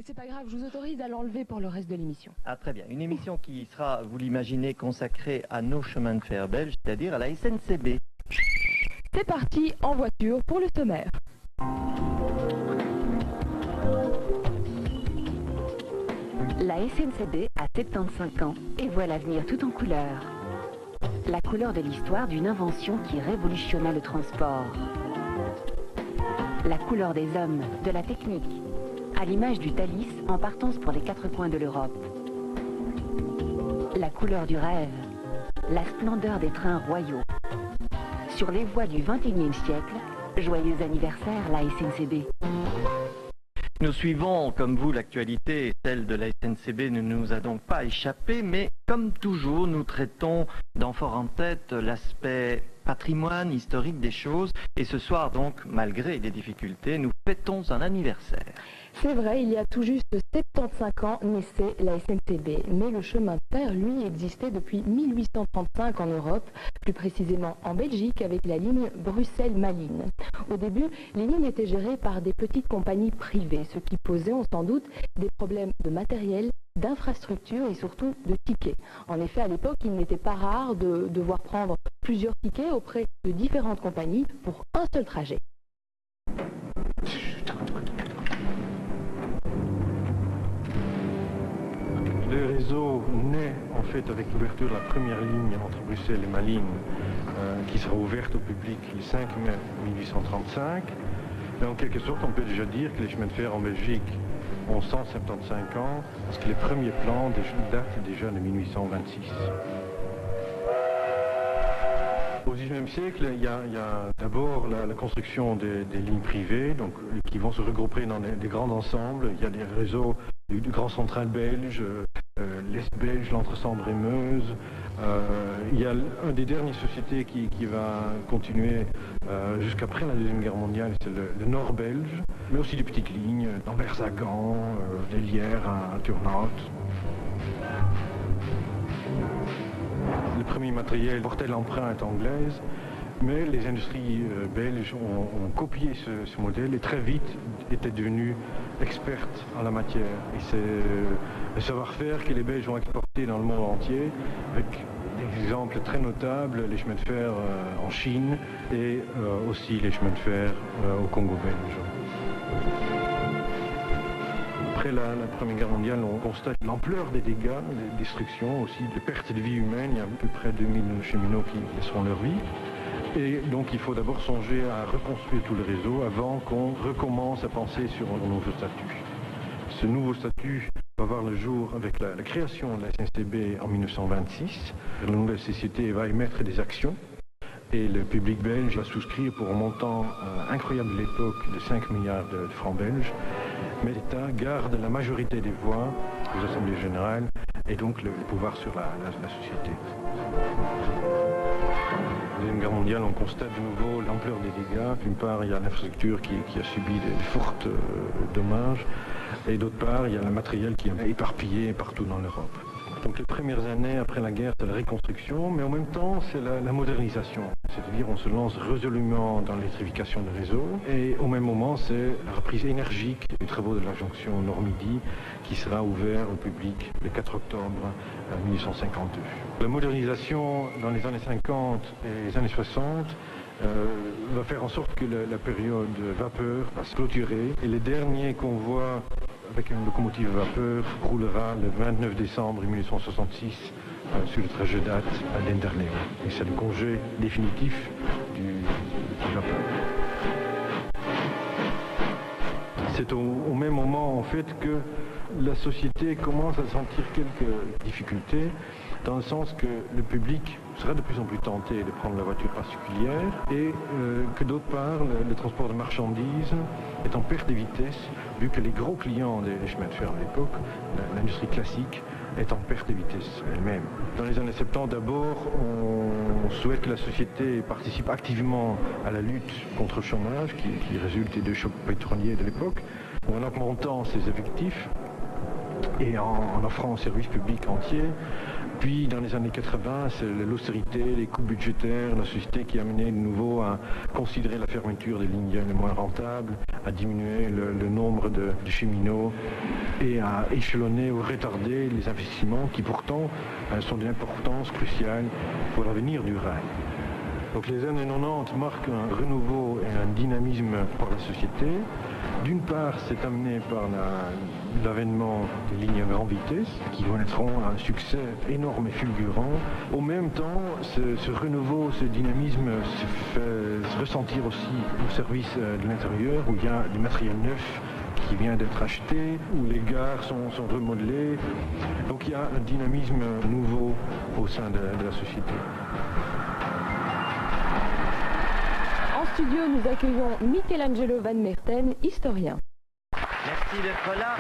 C'est pas grave, je vous autorise à l'enlever pour le reste de l'émission. Ah, très bien. Une émission qui sera, vous l'imaginez, consacrée à nos chemins de fer belges, c'est-à-dire à la SNCB. C'est parti, en voiture pour le sommaire. La SNCB a 75 ans et voit l'avenir tout en couleur. La couleur de l'histoire d'une invention qui révolutionna le transport. La couleur des hommes, de la technique, à l'image du Thalys en partance pour les 4 coins de l'Europe. La couleur du rêve, la splendeur des trains royaux. Sur les voies du XXIe siècle, joyeux anniversaire la SNCB. Nous suivons, comme vous, l'actualité et celle de la SNCB ne nous a donc pas échappé, mais comme toujours, nous traitons d'en fort en tête l'aspect patrimoine historique des choses. Et ce soir donc, malgré les difficultés, nous fêtons un anniversaire. C'est vrai, il y a tout juste 75 ans naissait la SNCB, mais le chemin de fer, lui, existait depuis 1835 en Europe, plus précisément en Belgique avec la ligne Bruxelles-Malines. Au début, les lignes étaient gérées par des petites compagnies privées, ce qui posait, on sans doute, des problèmes de matériel, d'infrastructure et surtout de tickets. En effet, à l'époque, il n'était pas rare de devoir prendre plusieurs tickets auprès de différentes compagnies pour un seul trajet. Le réseau naît en fait avec l'ouverture de la première ligne entre Bruxelles et Malines qui sera ouverte au public le 5 mai 1835. Et en quelque sorte, on peut déjà dire que les chemins de fer en Belgique ont 175 ans parce que les premiers plans datent déjà de 1826. Au XIXe siècle, il y a d'abord la construction des lignes privées donc, qui vont se regrouper dans des grands ensembles. Il y a des réseaux du Grand Central belge, l'Est belge, l'Entre-Sambre et Meuse. Il y a une des dernières sociétés qui va continuer jusqu'après la Deuxième Guerre mondiale, c'est le Nord belge, mais aussi des petites lignes d'Anvers à Gand, d'Elière à Turnhout. Le premier matériel portait l'empreinte anglaise, mais les industries belges ont copié ce modèle et très vite étaient devenues expertes en la matière. Et c'est le savoir-faire que les Belges ont exporté dans le monde entier, avec des exemples très notables, les chemins de fer en Chine et aussi les chemins de fer au Congo belge. Après la Première Guerre mondiale, on constate l'ampleur des dégâts, des destructions, aussi des pertes de vie humaine. Il y a à peu près 2000 cheminots qui laisseront leur vie. Et donc il faut d'abord songer à reconstruire tout le réseau avant qu'on recommence à penser sur un nouveau statut. Ce nouveau statut va voir le jour avec la création de la SNCB en 1926. La nouvelle société va émettre des actions. Et le public belge va souscrire pour un montant incroyable de l'époque de 5 milliards de francs belges. Mais l'État garde la majorité des voix aux assemblées générales et donc le pouvoir sur la société. La Deuxième Guerre mondiale, on constate de nouveau l'ampleur des dégâts. D'une part, il y a l'infrastructure qui a subi de forts dommages et d'autre part, il y a le matériel qui est éparpillé partout dans l'Europe. Donc les premières années après la guerre, c'est la reconstruction, mais en même temps, c'est la modernisation. C'est-à-dire on se lance résolument dans l'électrification du réseau et au même moment, c'est la reprise énergique des travaux de la jonction Nord-Midi qui sera ouvert au public le 4 octobre 1852. La modernisation dans les années 50 et les années 60 va faire en sorte que la période vapeur va se clôturer et les derniers convois avec une locomotive vapeur roulera le 29 décembre 1866 sur le trajet d'Ath à Denderleeuw. Et c'est le congé définitif du vapeur. C'est au même moment en fait que la société commence à sentir quelques difficultés dans le sens que le public sera de plus en plus tenté de prendre la voiture particulière et que d'autre part, le transport de marchandises est en perte de vitesse vu que les gros clients des chemins de fer à l'époque, l'industrie classique, est en perte de vitesse elle-même. Dans les années 70, d'abord, on souhaite que la société participe activement à la lutte contre le chômage qui résulte des chocs pétroliers de l'époque, en augmentant ses effectifs. et en offrant un service public entier. Puis dans les années 80, c'est l'austérité, les coûts budgétaires, la société qui a amené de nouveau à considérer la fermeture des lignes les moins rentables, à diminuer le nombre de cheminots et à échelonner ou retarder les investissements qui pourtant sont d'une importance cruciale pour l'avenir du rail. Donc les années 90 marquent un renouveau et un dynamisme pour la société. D'une part, c'est amené par l'avènement des lignes à grande vitesse qui connaîtront un succès énorme et fulgurant. Au même temps, ce renouveau, ce dynamisme se fait ressentir aussi au service de l'intérieur où il y a du matériel neuf qui vient d'être acheté, où les gares sont remodelées. Donc il y a un dynamisme nouveau au sein de la société. En studio, nous accueillons Michelangelo Van Merten, historien. Merci d'être là.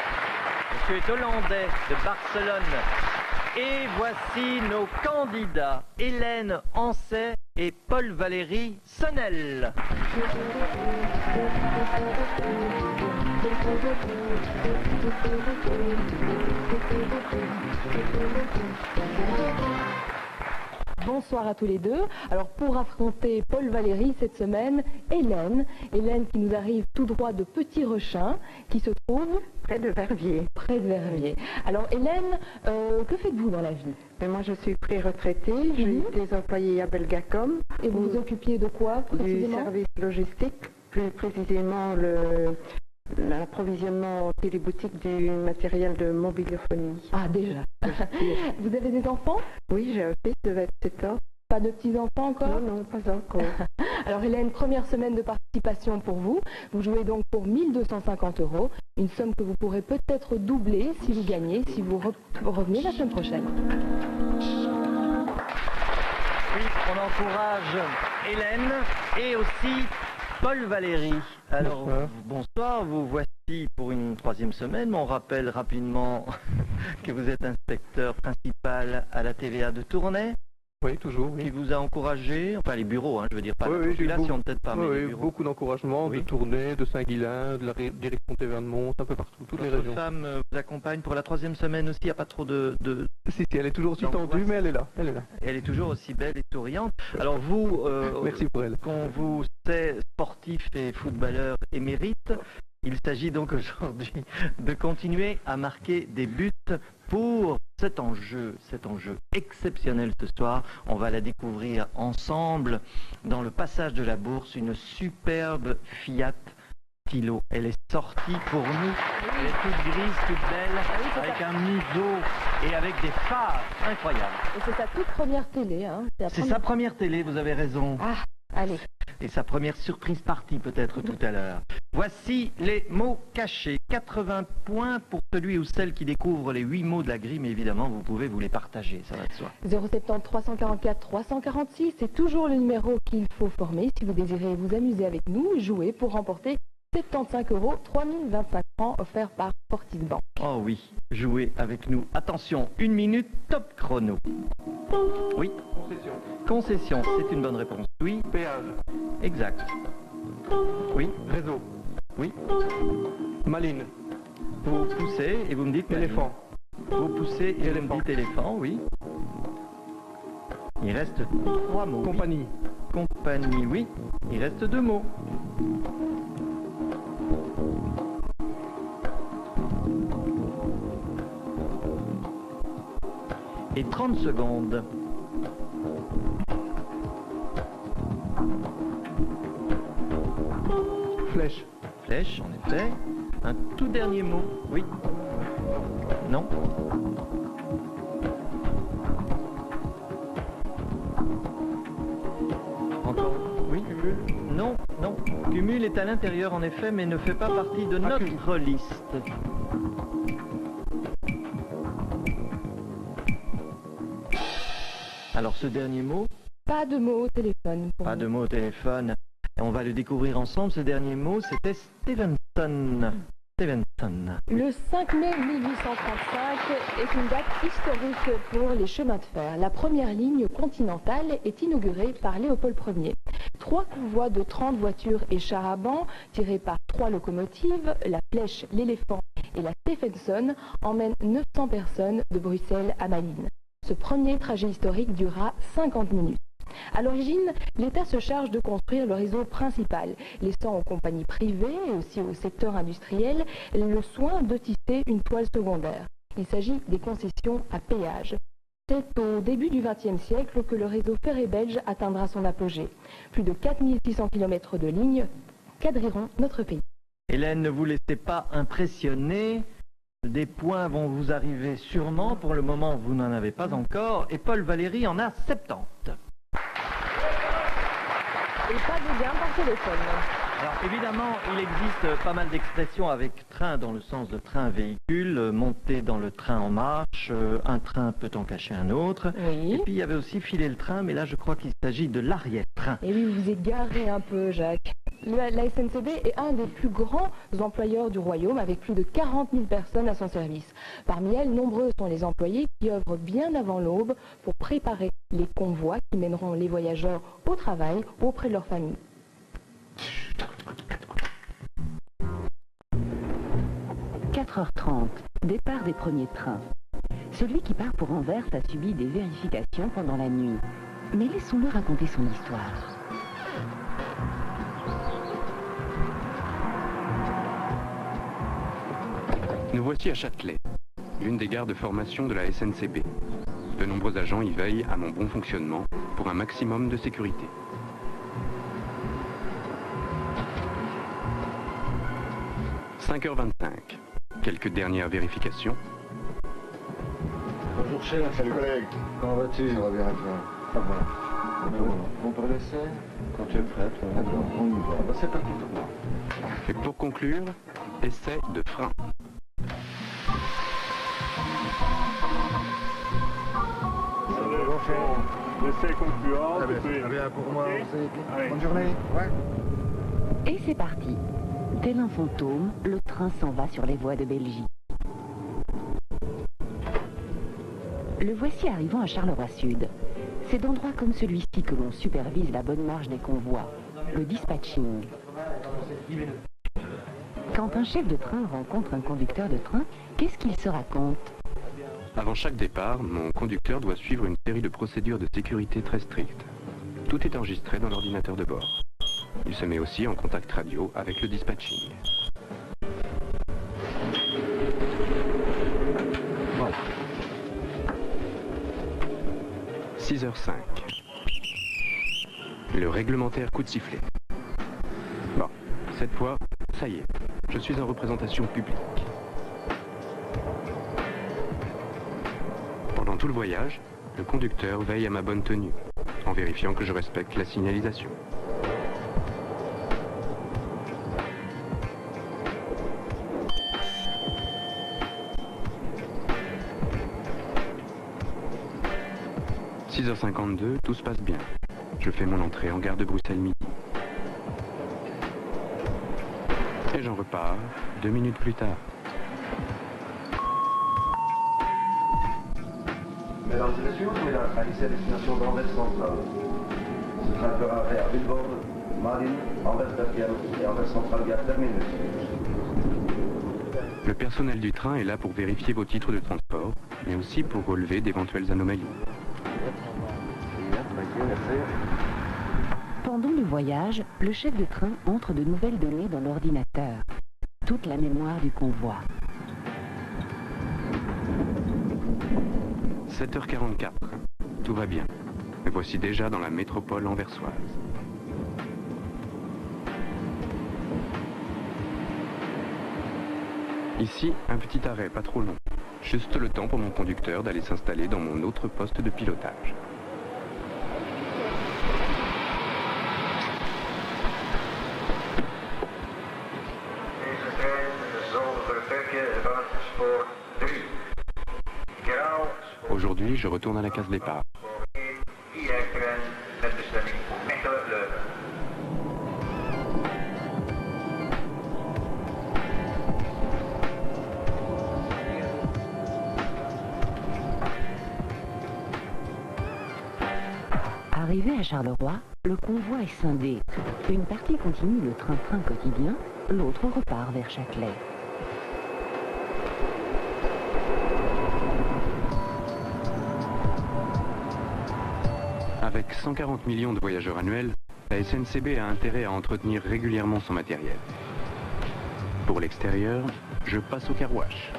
Monsieur est hollandais de Barcelone. Et voici nos candidats, Hélène Ancet et Paul-Valéry Sonnel. Bonsoir à tous les deux. Alors pour affronter Paul Valéry cette semaine, Hélène qui nous arrive tout droit de Petit Rechin, qui se trouve près de Verviers. Près de Verviers. Alors Hélène, que faites-vous dans la vie? Moi je suis pré-retraitée, j'ai été employée à Belgacom. Et vous vous occupiez de quoi précisément? Du service logistique, plus précisément l'approvisionnement téléboutique du matériel de mobilophonie. Ah déjà. Vous avez des enfants? Oui, j'ai un fils de 27 ans. Pas de petits-enfants encore? Non, pas encore. Alors Hélène, première semaine de participation pour vous. Vous jouez donc pour 1 250 €, une somme que vous pourrez peut-être doubler si vous gagnez, si vous revenez la semaine prochaine. Oui, on encourage Hélène et aussi Paul Valéry. Alors, bonsoir, vous voici pour une 3e semaine. On rappelle rapidement que vous êtes inspecteur principal à la TVA de Tournai. Oui, toujours. Oui. Qui vous a encouragé, enfin les bureaux, je veux dire, pas la population, peut-être pas, mais les bureaux. Beaucoup d'encouragement, de Tournai, de Saint-Guilain, de la direction Thévernemont, un peu partout, toutes les régions. Votre femme vous accompagne pour la 3e semaine aussi, il n'y a pas trop de... Si, elle est toujours aussi tendue, mais elle est là. Elle est toujours aussi belle et souriante. Alors vous, merci pour elle. Qu'on vous sait sportif et footballeur émérite, il s'agit donc aujourd'hui de continuer à marquer des buts pour cet enjeu exceptionnel ce soir. On va la découvrir ensemble dans le passage de la Bourse, une superbe Fiat Tilo. Elle est sortie pour nous, elle est toute grise, toute belle, avec un museau et avec des phares incroyables. Et c'est sa toute première télé. C'est sa première télé, vous avez raison. Ah, allez. Et sa première surprise partie peut-être tout à l'heure. Voici les mots cachés. 80 points pour celui ou celle qui découvre les 8 mots de la grille, mais évidemment vous pouvez vous les partager, ça va de soi. 070 344 346, c'est toujours le numéro qu'il faut former si vous désirez vous amuser avec nous, jouer pour remporter 75 €, 3025 francs offerts par Fortis Bank. Oh oui, jouez avec nous. Attention, 1 minute, top chrono. Oui. Concession, c'est une bonne réponse. Oui. Péage. Exact. Oui. Réseau. Oui. Maline. Vous poussez et vous me dites éléphant. Vous poussez et vous me dites éléphant, oui. Il reste 3 mots. Compagnie. Oui. Compagnie, oui. Il reste 2 mots. Et 30 secondes. Flèche. Flèche, en effet. Un tout dernier mot. Oui. Non. Encore. Oui. Cumul. Non, non. Cumul est à l'intérieur en effet, mais ne fait pas partie de notre liste. Alors ce dernier mot? Pas de mots au téléphone. Pas de mots au téléphone. On va le découvrir ensemble. Ce dernier mot, c'était Stevenson. Stevenson. Le 5 mai 1835 est une date historique pour les chemins de fer. La première ligne continentale est inaugurée par Léopold Ier. 3 convois de 30 voitures et chars à bancs tirés par 3 locomotives, la Flèche, l'Éléphant et la Stephenson emmène 900 personnes de Bruxelles à Malines. Ce premier trajet historique durera 50 minutes. À l'origine, l'État se charge de construire le réseau principal, laissant aux compagnies privées et aussi au secteur industriel le soin de tisser une toile secondaire. Il s'agit des concessions à péage. C'est au début du XXe siècle que le réseau ferré belge atteindra son apogée. Plus de 4600 km de lignes quadriront notre pays. Hélène, ne vous laissez pas impressionner. Des points vont vous arriver sûrement. Pour le moment, vous n'en avez pas encore. Et Paul Valéry en a 70. Et pas de gain par téléphone. Alors évidemment, il existe pas mal d'expressions avec train dans le sens de train-véhicule, monter dans le train en marche, un train peut en cacher un autre. Oui. Et puis il y avait aussi filer le train, mais là je crois qu'il s'agit de l'arrière-train. Et oui, vous vous égarez un peu, Jacques. La SNCB est un des plus grands employeurs du royaume, avec plus de 40 000 personnes à son service. Parmi elles, nombreux sont les employés qui œuvrent bien avant l'aube pour préparer les convois qui mèneront les voyageurs au travail ou auprès de leur famille. 4h30, départ des premiers trains. Celui qui part pour Anvers a subi des vérifications pendant la nuit. Mais laissons-le raconter son histoire. Nous voici à Châtelet, l'une des gares de formation de la SNCB. De nombreux agents y veillent à mon bon fonctionnement pour un maximum de sécurité. « 5h25. Quelques dernières vérifications. Bonjour chef. Salut collègue. Comment vas-tu? Ça va bien et toi? Ça va. On peut laisser quand tu es prête. D'accord, on y va. Bah, c'est parti pour moi. Et pour conclure, essai de frein. L'essai concluant. Très bien pour moi. Bonne journée. Ouais. Et c'est parti. Tel un fantôme, le train s'en va sur les voies de Belgique. Le voici arrivant à Charleroi-Sud. C'est d'endroits comme celui-ci que l'on supervise la bonne marche des convois, le dispatching. Quand un chef de train rencontre un conducteur de train, qu'est-ce qu'il se raconte? Avant chaque départ, mon conducteur doit suivre une série de procédures de sécurité très strictes. Tout est enregistré dans l'ordinateur de bord. Il se met aussi en contact radio avec le dispatching. Voilà. 6h05. Le réglementaire coup de sifflet. Bon, cette fois, ça y est, je suis en représentation publique. Pendant tout le voyage, le conducteur veille à ma bonne tenue, en vérifiant que je respecte la signalisation. « 6h52, tout se passe bien. Je fais mon entrée en gare de Bruxelles midi. Et j'en repars 2 minutes plus tard. Mesdames et messieurs, mesdames, à destination d'Anvers Central. Ce train fera arrêt à Vilvoorde, Malines, Anvers-Bergen et Anvers Central Gare Terminus. Le personnel du train est là pour vérifier vos titres de transport, mais aussi pour relever d'éventuelles anomalies. Pendant le voyage, le chef de train entre de nouvelles données dans l'ordinateur. Toute la mémoire du convoi. 7h44. Tout va bien. Me voici déjà dans la métropole anversoise. Ici, un petit arrêt pas trop long. Juste le temps pour mon conducteur d'aller s'installer dans mon autre poste de pilotage. Aujourd'hui, je retourne à la case départ. Arrivé à Charleroi, le convoi est scindé. Une partie continue le train-train quotidien, l'autre repart vers Châtelet. Avec 140 millions de voyageurs annuels, la SNCB a intérêt à entretenir régulièrement son matériel. Pour l'extérieur, je passe au car wash.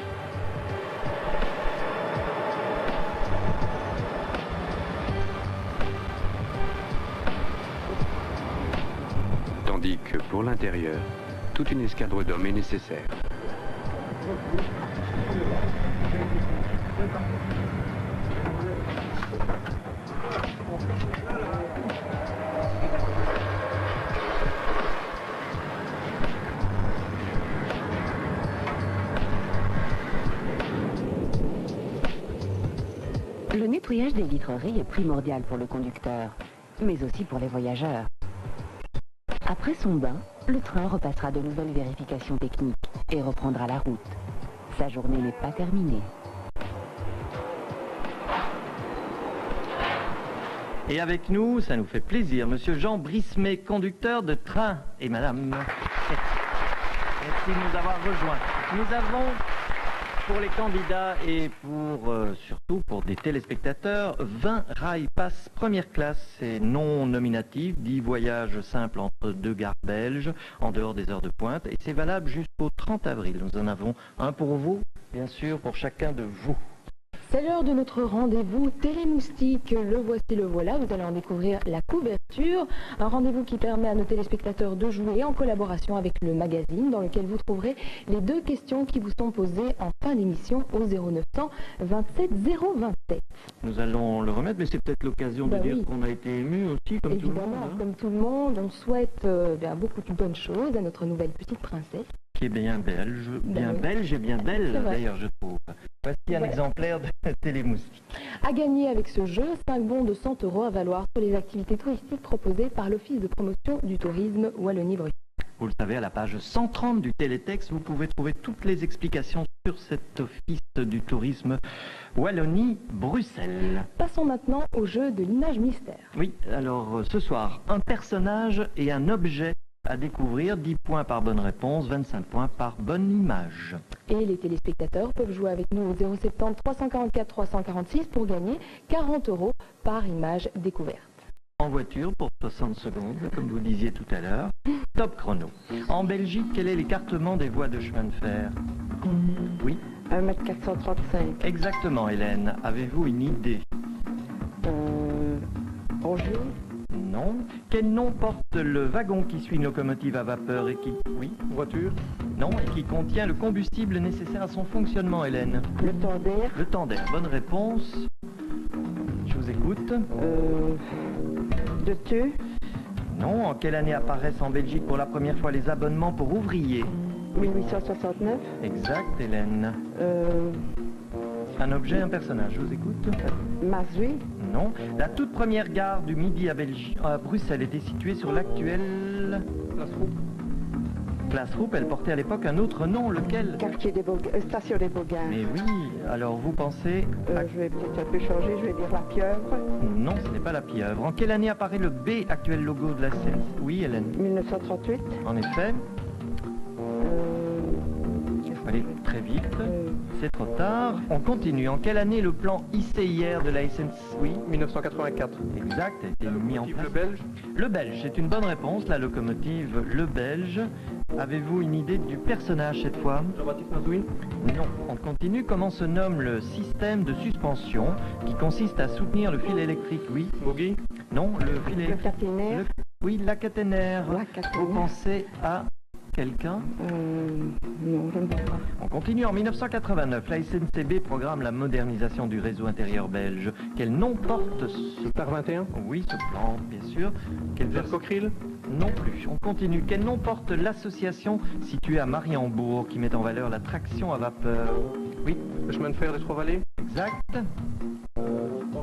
Tandis que pour l'intérieur, toute une escadre d'hommes est nécessaire. Le nettoyage des vitreries est primordial pour le conducteur, mais aussi pour les voyageurs. Après son bain, le train repassera de nouvelles vérifications techniques et reprendra la route. Sa journée n'est pas terminée. Et avec nous, ça nous fait plaisir, Monsieur Jean Brismet, conducteur de train. Et Madame, merci de nous avoir rejoints. Nous avons, pour les candidats et surtout pour des téléspectateurs, 20 rail pass première classe et non nominatif, 10 voyages simples entre deux gares belges, en dehors des heures de pointe. Et c'est valable jusqu'au 30 avril. Nous en avons un pour vous, bien sûr, pour chacun de vous. C'est l'heure de notre rendez-vous Télémoustique. Le voici, le voilà. Vous allez en découvrir la couverture. Un rendez-vous qui permet à nos téléspectateurs de jouer en collaboration avec le magazine, dans lequel vous trouverez les 2 questions qui vous sont posées en fin d'émission au 0900 27 027. Nous allons le remettre, mais c'est peut-être l'occasion de dire oui. qu'on a été ému aussi, comme tout le monde. Évidemment, comme tout le monde, on souhaite beaucoup de bonnes choses à notre nouvelle petite princesse. Qui est bien belge, bien oui. belge et bien belle d'ailleurs, je trouve. Voici un exemplaire de Télémoustique. À gagner avec ce jeu, 5 bons de 100 € à valoir sur les activités touristiques proposées par l'Office de promotion du tourisme Wallonie-Bruxelles. Vous le savez, à la page 130 du télétexte, vous pouvez trouver toutes les explications sur cet Office du tourisme Wallonie-Bruxelles. Passons maintenant au jeu de l'image mystère. Oui, alors ce soir, un personnage et un objet à découvrir, 10 points par bonne réponse, 25 points par bonne image. Et les téléspectateurs peuvent jouer avec nous au 070 344 346 pour gagner 40 € par image découverte. En voiture pour 60 secondes, comme vous disiez tout à l'heure. Top chrono. En Belgique, quel est l'écartement des voies de chemin de fer? Oui. 1,435 m. Exactement, Hélène. Avez-vous une idée? Angers. Non. Quel nom porte le wagon qui suit une locomotive à vapeur et qui... Oui. Voiture. Non, et qui contient le combustible nécessaire à son fonctionnement, Hélène? Le Tandère. Le Tandère. Bonne réponse. Je vous écoute. De Theux. Non. En quelle année apparaissent en Belgique pour la première fois les abonnements pour ouvriers? 1869. Exact, Hélène. Un objet, un personnage, je vous écoute. Mazoué. Non. La toute première gare du Midi à Bruxelles était située sur l'actuelle... Place Roupe, elle portait à l'époque un autre nom, lequel? Quartier des Station des Beaugards. Mais oui, alors vous pensez... Je vais peut-être un peu changer, je vais dire la Pieuvre. Non, ce n'est pas la Pieuvre. En quelle année apparaît le B, actuel logo de la SNCB? Oui, Hélène. 1938. En effet. Allez, très vite. C'est trop tard. On continue. En quelle année le plan ICIR de la SNCB? Oui. 1984. Exact, a été mis en place. Le Belge. Le Belge, c'est une bonne réponse. La locomotive Le Belge. Avez-vous une idée du personnage cette fois? Jean-Baptiste Mazoué. Non. On continue. Comment se nomme le système de suspension qui consiste à soutenir le fil électrique? Oui. Bogie. Non, le fil Le électrique. caténaire. Oui, la caténaire. La caténaire. Vous pensez à quelqu'un? Non, je ne vois pas. On continue. En 1989, la SNCB programme la modernisation du réseau intérieur belge. Quel nom porte ce... Par 21. Oui, ce plan, bien sûr. Quel Vers Coqueril. Non plus. On continue. Quel nom porte l'association située à Mariembourg qui met en valeur la traction à vapeur? Oui. Le chemin de fer des Trois-Vallées. Exact.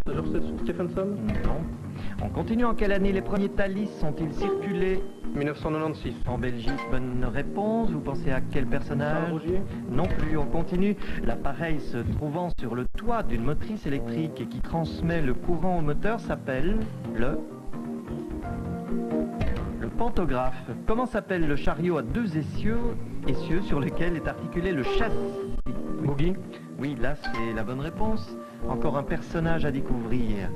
George Stephenson. Non. On continue. En quelle année les premiers Thalys sont-ils circulés? 1996. En Belgique, bonne réponse. Vous pensez à quel personnage? Charles Rougier. Non plus, on continue. L'appareil se trouvant sur le toit d'une motrice électrique et qui transmet le courant au moteur s'appelle le pantographe. Comment s'appelle le chariot à 2 essieux sur lequel est articulé le châssis? Bogie. Oui, là c'est la bonne réponse. Encore un personnage à découvrir.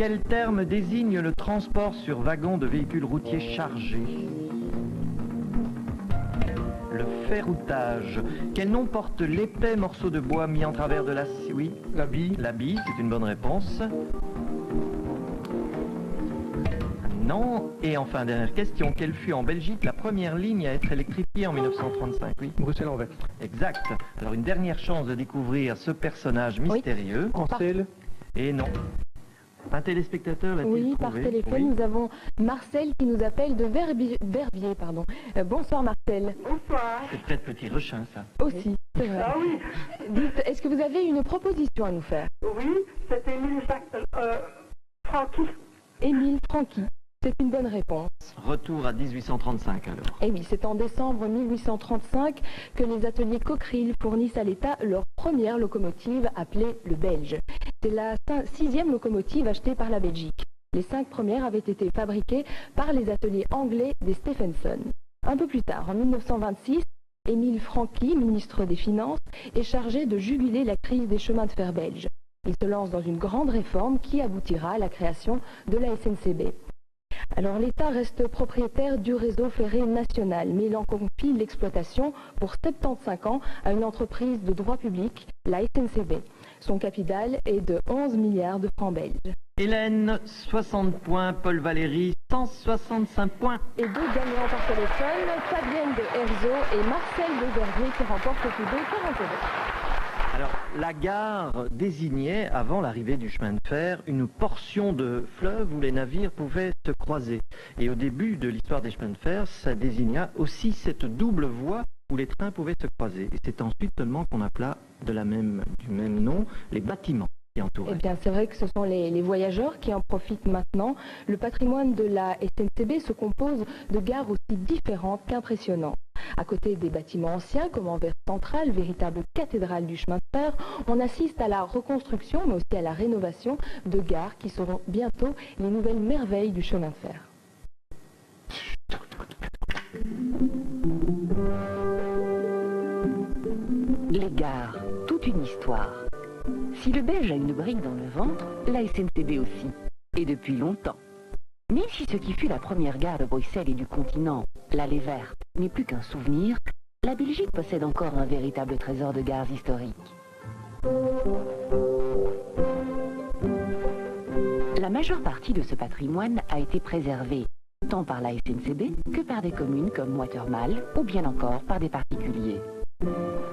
Quel terme désigne le transport sur wagon de véhicules routiers chargés? Le ferroutage. Quel nom porte l'épais morceau de bois mis en travers de la... Oui, La bille. la bille, c'est une bonne réponse. Non. Et enfin, dernière question. Quelle fut en Belgique la première ligne à être électrifiée en 1935? Oui. Bruxelles-Anvers. Exact. Alors une dernière chance de découvrir ce personnage mystérieux. Ancel. Et non. Un téléspectateur l'a-t-il Oui, par trouvé? téléphone, Oui. nous avons Marcel qui nous appelle de Verbier. Bonsoir Marcel. Bonsoir. C'est près de Petit Rechin, ça. Aussi, c'est vrai. Ah oui, Dites, est-ce que vous avez une proposition à nous faire? oui, c'était Francky. Émile Franqui. C'est une bonne réponse. Retour à 1835 alors. Et oui, c'est en décembre 1835 que les ateliers Cockerill fournissent à l'État leur première locomotive appelée le Belge. C'est la 6e locomotive achetée par la Belgique. Les 5 premières avaient été fabriquées par les ateliers anglais des Stephenson. Un peu plus tard, en 1926, Émile Franqui, ministre des Finances, est chargé de juguler la crise des chemins de fer belges. Il se lance dans une grande réforme qui aboutira à la création de la SNCB. Alors l'État reste propriétaire du réseau ferré national, mais il en confie l'exploitation pour 75 ans à une entreprise de droit public, la SNCB. Son capital est de 11 milliards de francs belges. Hélène, 60 points. Paul Valéry, 165 points. Et 2 gagnants par téléphone, Fabienne de Herzo et Marcel de Verviers qui remportent tous deux 40 euros. Alors, la gare désignait, avant l'arrivée du chemin de fer, une portion de fleuve où les navires pouvaient se croiser. Et au début de l'histoire des chemins de fer, ça désigna aussi cette double voie où les trains pouvaient se croiser. Et c'est ensuite seulement qu'on appela du même nom les bâtiments qui entouraient. Eh bien, c'est vrai que ce sont les voyageurs qui en profitent maintenant. Le patrimoine de la SNCB se compose de gares aussi différentes qu'impressionnantes. À côté des bâtiments anciens, comme Anvers Central, véritable cathédrale du chemin de fer, on assiste à la reconstruction, mais aussi à la rénovation de gares qui seront bientôt les nouvelles merveilles du chemin de fer. Les gares, toute une histoire. Si le Belge a une brique dans le ventre, la SNCB aussi. Et depuis longtemps. Même si ce qui fut la première gare de Bruxelles et du continent, l'Allée Verte, n'est plus qu'un souvenir, la Belgique possède encore un véritable trésor de gares historiques. La majeure partie de ce patrimoine a été préservée, tant par la SNCB que par des communes comme Watermal ou bien encore par des particuliers.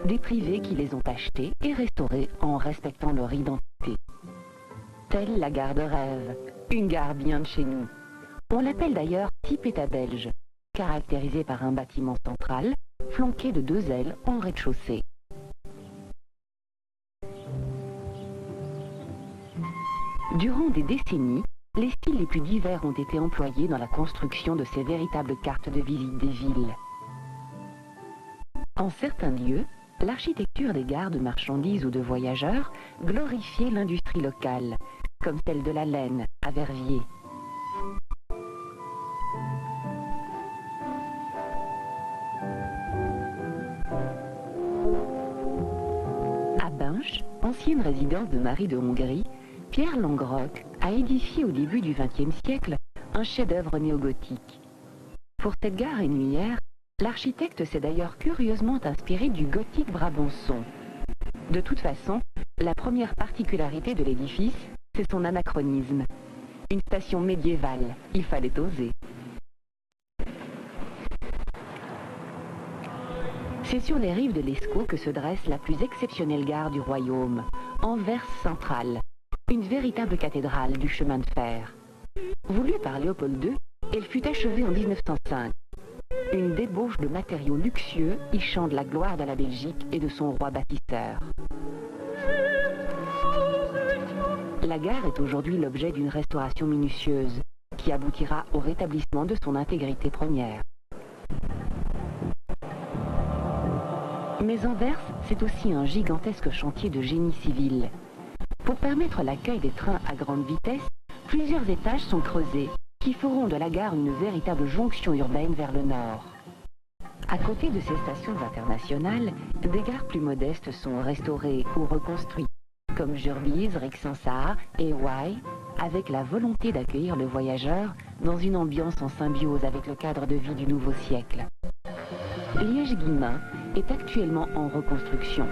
Des privés qui les ont achetés et restaurés en respectant leur identité. Telle la gare de rêve, une gare bien de chez nous. On l'appelle d'ailleurs type état belge, caractérisée par un bâtiment central, flanqué de 2 ailes en rez-de-chaussée. Durant des décennies, les styles les plus divers ont été employés dans la construction de ces véritables cartes de visite des villes. En certains lieux, l'architecture des gares de marchandises ou de voyageurs glorifiait l'industrie locale, comme celle de la laine à Verviers. À Binche, ancienne résidence de Marie de Hongrie, Pierre Langrock a édifié au début du XXe siècle un chef-d'œuvre néogothique. Pour cette gare énuyère, l'architecte s'est d'ailleurs curieusement inspiré du gothique brabançon. De toute façon, la première particularité de l'édifice, c'est son anachronisme. Une station médiévale, il fallait oser. C'est sur les rives de l'Escaut que se dresse la plus exceptionnelle gare du royaume, Anvers Central, une véritable cathédrale du chemin de fer. Voulue par Léopold II, elle fut achevée en 1905. Une débauche de matériaux luxueux y chante la gloire de la Belgique et de son roi bâtisseur. La gare est aujourd'hui l'objet d'une restauration minutieuse qui aboutira au rétablissement de son intégrité première. Mais Anvers, c'est aussi un gigantesque chantier de génie civil. Pour permettre l'accueil des trains à grande vitesse, plusieurs étages sont creusés qui feront de la gare une véritable jonction urbaine vers le nord. À côté de ces stations internationales, des gares plus modestes sont restaurées ou reconstruites, comme Jurbise, Rixensart, Ewai, avec la volonté d'accueillir le voyageur dans une ambiance en symbiose avec le cadre de vie du nouveau siècle. Liège-Guillemins est actuellement en reconstruction.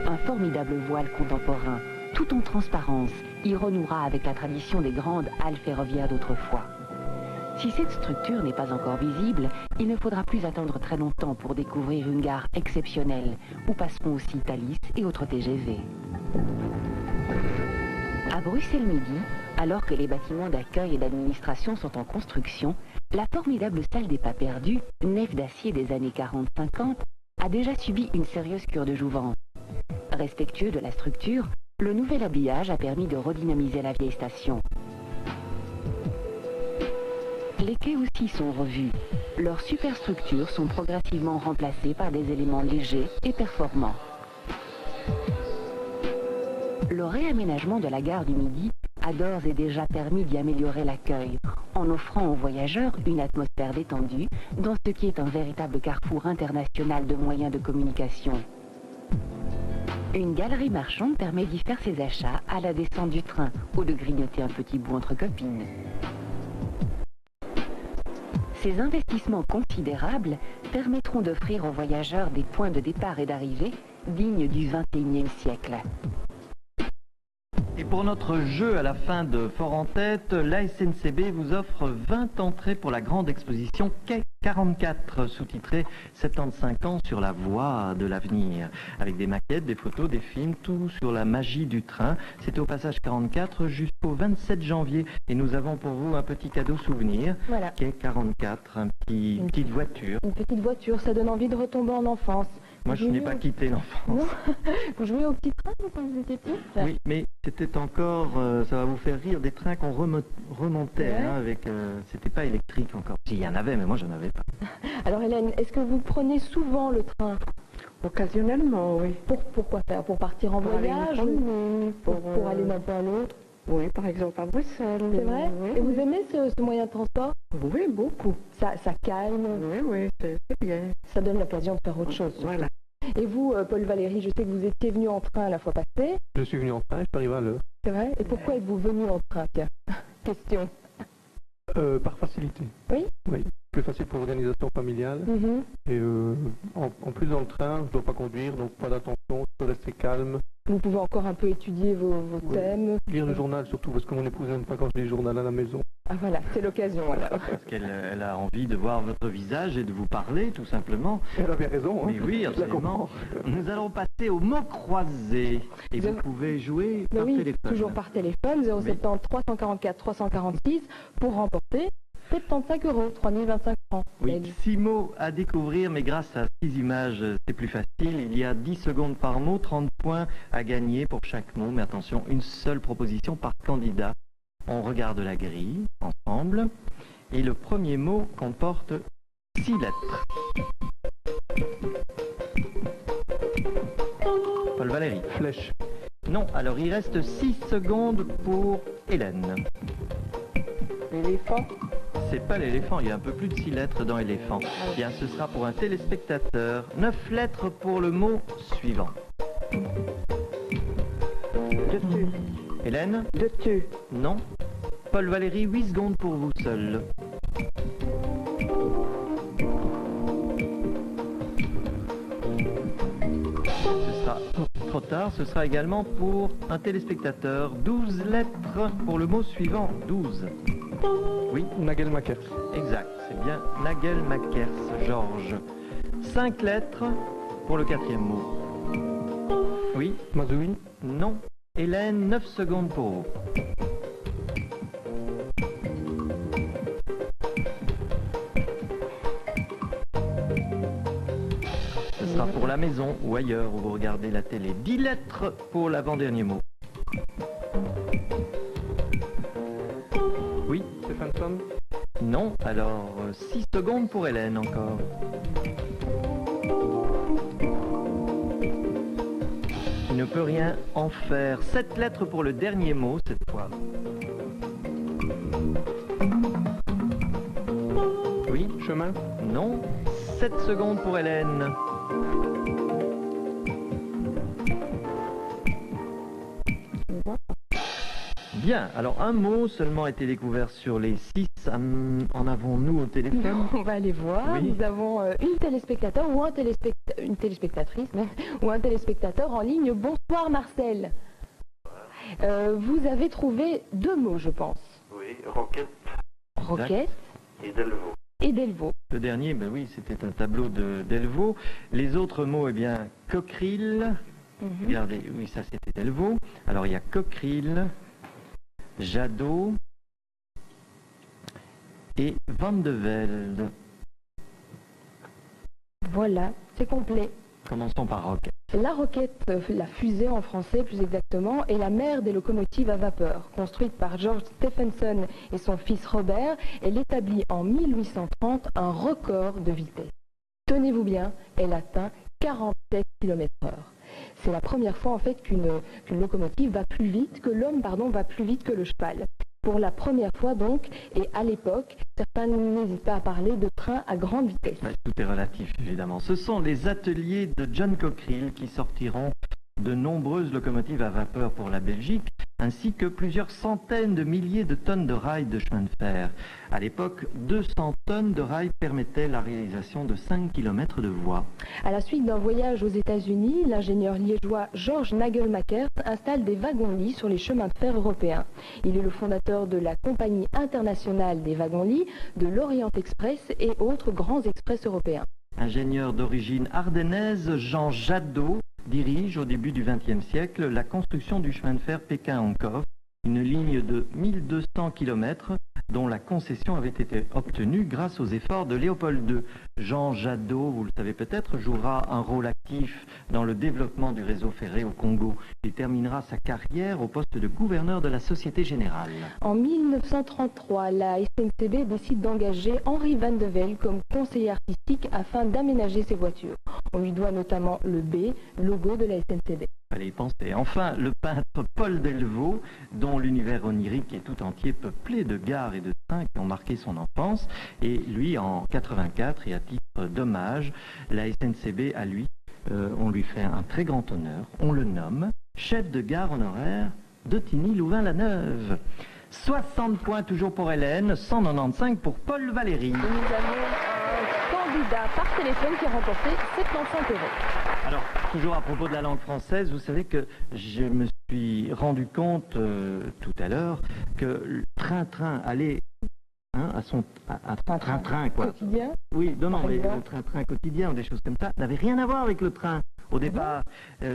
Un formidable voile contemporain, tout en transparence, y renouera avec la tradition des grandes halles ferroviaires d'autrefois. Si cette structure n'est pas encore visible, il ne faudra plus attendre très longtemps pour découvrir une gare exceptionnelle, où passeront aussi Thalys et autres TGV. À Bruxelles-Midi, alors que les bâtiments d'accueil et d'administration sont en construction, la formidable salle des pas perdus, nef d'acier des années 40-50, a déjà subi une sérieuse cure de jouvence. Respectueux de la structure, le nouvel habillage a permis de redynamiser la vieille station. Les quais aussi sont revus. Leurs superstructures sont progressivement remplacées par des éléments légers et performants. Le réaménagement de la gare du Midi a d'ores et déjà permis d'y améliorer l'accueil, en offrant aux voyageurs une atmosphère détendue dans ce qui est un véritable carrefour international de moyens de communication. Une galerie marchande permet d'y faire ses achats à la descente du train ou de grignoter un petit bout entre copines. Ces investissements considérables permettront d'offrir aux voyageurs des points de départ et d'arrivée dignes du XXIe siècle. Et pour notre jeu à la fin de Fort en tête, la SNCB vous offre 20 entrées pour la grande exposition Quai 44, sous-titrée 75 ans sur la voie de l'avenir, avec des maquettes, des photos, des films, tout sur la magie du train. C'était au passage 44 jusqu'au 27 janvier. Et nous avons pour vous un petit cadeau souvenir, Voilà. Quai 44, une petite voiture. Une petite voiture, ça donne envie de retomber en enfance. Moi, je n'ai pas quitté l'enfance. Non. Vous jouez au petit train quand vous étiez petit? Oui, mais c'était encore, ça va vous faire rire, des trains qu'on remontait, Ouais. avec, c'était pas électrique encore. Si, il y en avait, mais moi, je n'en avais pas. Alors Hélène, est-ce que vous prenez souvent le train? Occasionnellement, oui. Pourquoi faire? Pour partir en Pour aller voyage en ou famille, pour aller d'un point à l'autre? Oui, par exemple à Bruxelles. C'est vrai? Oui, Et vous aimez ce moyen de transport? oui, beaucoup. Ça calme, Oui, oui, c'est bien. ça donne l'occasion de faire autre chose. Voilà. Et vous, Paul Valéry, je sais que vous étiez venu en train la fois passée, Je suis venu en train, je suis arrivé à l'heure. c'est vrai? Et pourquoi êtes-vous venu en train? Tiens, question. Par facilité. Oui? Oui. Plus facile pour l'organisation familiale. Mhm. Et en plus dans le train, je ne dois pas conduire, donc pas d'attention, je peux rester calme. Vous pouvez encore un peu étudier vos Oui. thèmes. Lire le journal surtout, parce que mon épouse n'aime pas quand je lis le journal à la maison. Ah voilà, c'est l'occasion alors. Parce qu'elle elle a envie de voir votre visage et de vous parler, tout simplement. Elle a bien raison. Hein. Mais oui, Je la absolument. comprends. Nous allons passer au mot croisé. Et Vous vous pouvez jouer Ben par oui, téléphone. toujours par téléphone, 070 344 346 pour remporter 75 €, 3025 francs. Oui, 6 mots à découvrir, mais grâce à 6 images, c'est plus facile. Il y a 10 secondes par mot, 30 points à gagner pour chaque mot. Mais attention, une seule proposition par candidat. On regarde la grille ensemble. Et le premier mot comporte 6 lettres. Paul Valéry. Flèche. Non, alors il reste 6 secondes pour Hélène. L'éléphant. C'est pas l'éléphant, il y a un peu plus de 6 lettres dans éléphant. Bien, ce sera pour un téléspectateur. 9 lettres pour le mot suivant. Dessus. Hélène? Dessus. Non. Paul Valéry, 8 secondes pour vous seul. Ce sera trop tard, ce sera également pour un téléspectateur. 12 lettres pour le mot suivant. 12. Oui, Nagelmaker. exact, c'est bien Nagel Makers, Georges. 5 lettres pour le quatrième mot. Oui, Mazoui. non. Hélène, 9 secondes pour vous. Ce sera pour la maison ou ailleurs où vous regardez la télé. 10 lettres pour l'avant-dernier mot. Oui, Stephenson. non. Alors, 6 secondes pour Hélène encore. Il ne peut rien en faire. 7 lettres pour le dernier mot cette fois. Oui, Chemin. non. 7 secondes pour Hélène. Bien, alors un mot seulement a été découvert sur les 6. En avons-nous au téléphone? On va aller voir. Oui. Nous avons une téléspectateur ou une téléspectatrice même, ou un téléspectateur en ligne. Bonsoir Marcel. Vous avez trouvé 2 mots, je pense. Oui, Roquette Roquette et Delvaux. et Delvaux. Le dernier, ben oui, c'était un tableau de Delvaux. Les autres mots, eh bien, coquerille. Regardez, oui, ça c'était Delvaux. Alors il y a coquerille, Jadot et Van de Velde. Voilà, c'est complet. Commençons par roquette. La roquette, la fusée en français plus exactement, est la mère des locomotives à vapeur. Construite par George Stephenson et son fils Robert, elle établit en 1830 un record de vitesse. Tenez-vous bien, elle atteint 47 km/h. C'est la première fois en fait qu'une locomotive va plus vite, que l'homme va plus vite que le cheval. Pour la première fois donc, et à l'époque, certains n'hésitent pas à parler de train à grande vitesse. Ouais, tout est relatif évidemment. Ce sont les ateliers de John Cockerill qui sortiront de nombreuses locomotives à vapeur pour la Belgique, ainsi que plusieurs centaines de milliers de tonnes de rails de chemin de fer. À l'époque, 200 tonnes de rails permettaient la réalisation de 5 km de voies. À la suite d'un voyage aux États-Unis, l'ingénieur liégeois George Nagelmacher installe des wagons-lits sur les chemins de fer européens. Il est le fondateur de la Compagnie internationale des wagons-lits, de l'Orient Express et autres grands express européens. Ingénieur d'origine ardennaise, Jean Jadot dirige au début du XXe siècle la construction du chemin de fer Pékin-Ankov, une ligne de 1200 km dont la concession avait été obtenue grâce aux efforts de Léopold II. Jean Jadot, vous le savez peut-être, jouera un rôle actif dans le développement du réseau ferré au Congo. Il terminera sa carrière au poste de gouverneur de la Société Générale. En 1933, la SNCB décide d'engager Henri Van de Velde comme conseiller artistique afin d'aménager ses voitures. On lui doit notamment le B, logo de la SNCB. Fallait y penser. Enfin, le peintre Paul Delvaux, dont l'univers onirique est tout entier peuplé de gares et de trains qui ont marqué son enfance. Et lui, en 84, et à titre d'hommage, la SNCB, à lui, on lui fait un très grand honneur. On le nomme chef de gare honoraire de Tigny-Louvain-la-Neuve. 60 points toujours pour Hélène, 195 pour Paul Valéry. Et nous avons un candidat par téléphone qui a remporté 75 €. Alors, toujours à propos de la langue française, vous savez que je me suis rendu compte tout à l'heure que le train-train allait à train-train quoi. Quotidien. Oui, non, mais le train-train quotidien ou des choses comme ça n'avait rien à voir avec le train. Au départ,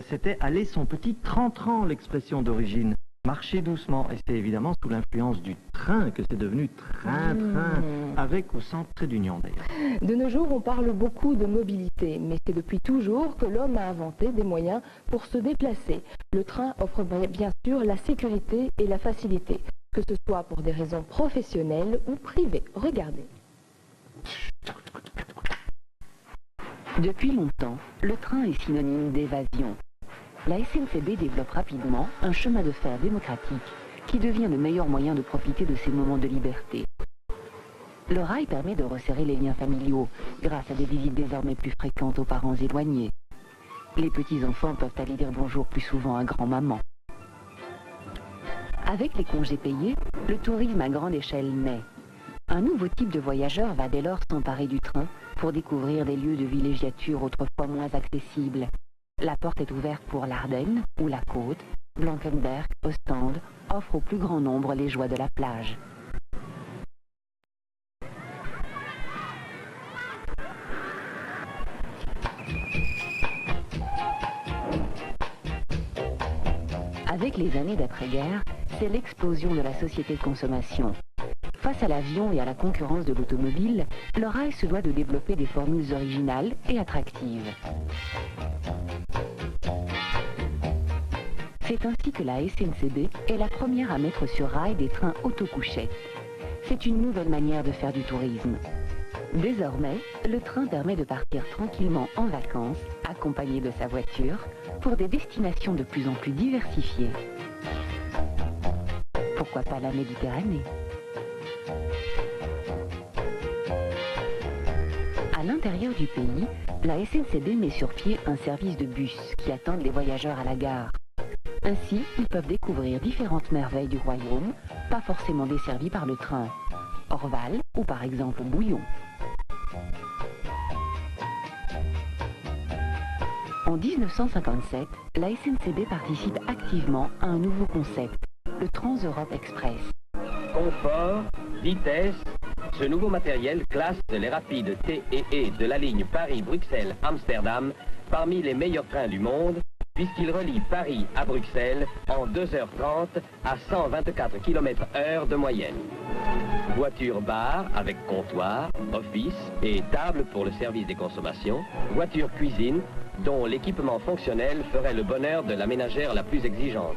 c'était aller son petit tran-tran, l'expression d'origine. Marcher doucement, et c'est évidemment sous l'influence du train que c'est devenu train-train, avec ou sans trait d'union d'ailleurs. De nos jours, on parle beaucoup de mobilité, mais c'est depuis toujours que l'homme a inventé des moyens pour se déplacer. Le train offre bien sûr la sécurité et la facilité, que ce soit pour des raisons professionnelles ou privées. Regardez. Depuis longtemps, le train est synonyme d'évasion. La SNCB développe rapidement un chemin de fer démocratique qui devient le meilleur moyen de profiter de ces moments de liberté. Le rail permet de resserrer les liens familiaux grâce à des visites désormais plus fréquentes aux parents éloignés. Les petits-enfants peuvent aller dire bonjour plus souvent à grand-maman. Avec les congés payés, le tourisme à grande échelle naît. Un nouveau type de voyageur va dès lors s'emparer du train pour découvrir des lieux de villégiature autrefois moins accessibles. La porte est ouverte pour l'Ardenne ou la côte. Blankenberg, Ostende offre au plus grand nombre les joies de la plage. Avec les années d'après-guerre, c'est l'explosion de la société de consommation. Face à l'avion et à la concurrence de l'automobile, le rail se doit de développer des formules originales et attractives. C'est ainsi que la SNCB est la première à mettre sur rail des trains autocouchettes. C'est une nouvelle manière de faire du tourisme. Désormais, le train permet de partir tranquillement en vacances, accompagné de sa voiture, pour des destinations de plus en plus diversifiées. Pourquoi pas la Méditerranée ? À l'intérieur du pays, la SNCB met sur pied un service de bus qui attendent les voyageurs à la gare. Ainsi, ils peuvent découvrir différentes merveilles du royaume, pas forcément desservies par le train. Orval ou par exemple Bouillon. En 1957, la SNCB participe activement à un nouveau concept, le Trans-Europe Express. Confort, vitesse, ce nouveau matériel classe les rapides T et E de la ligne Paris-Bruxelles-Amsterdam parmi les meilleurs trains du monde, puisqu'il relie Paris à Bruxelles en 2h30 à 124 km/h de moyenne. Voiture-bar avec comptoir, office et table pour le service des consommations. Voiture-cuisine dont l'équipement fonctionnel ferait le bonheur de la ménagère la plus exigeante.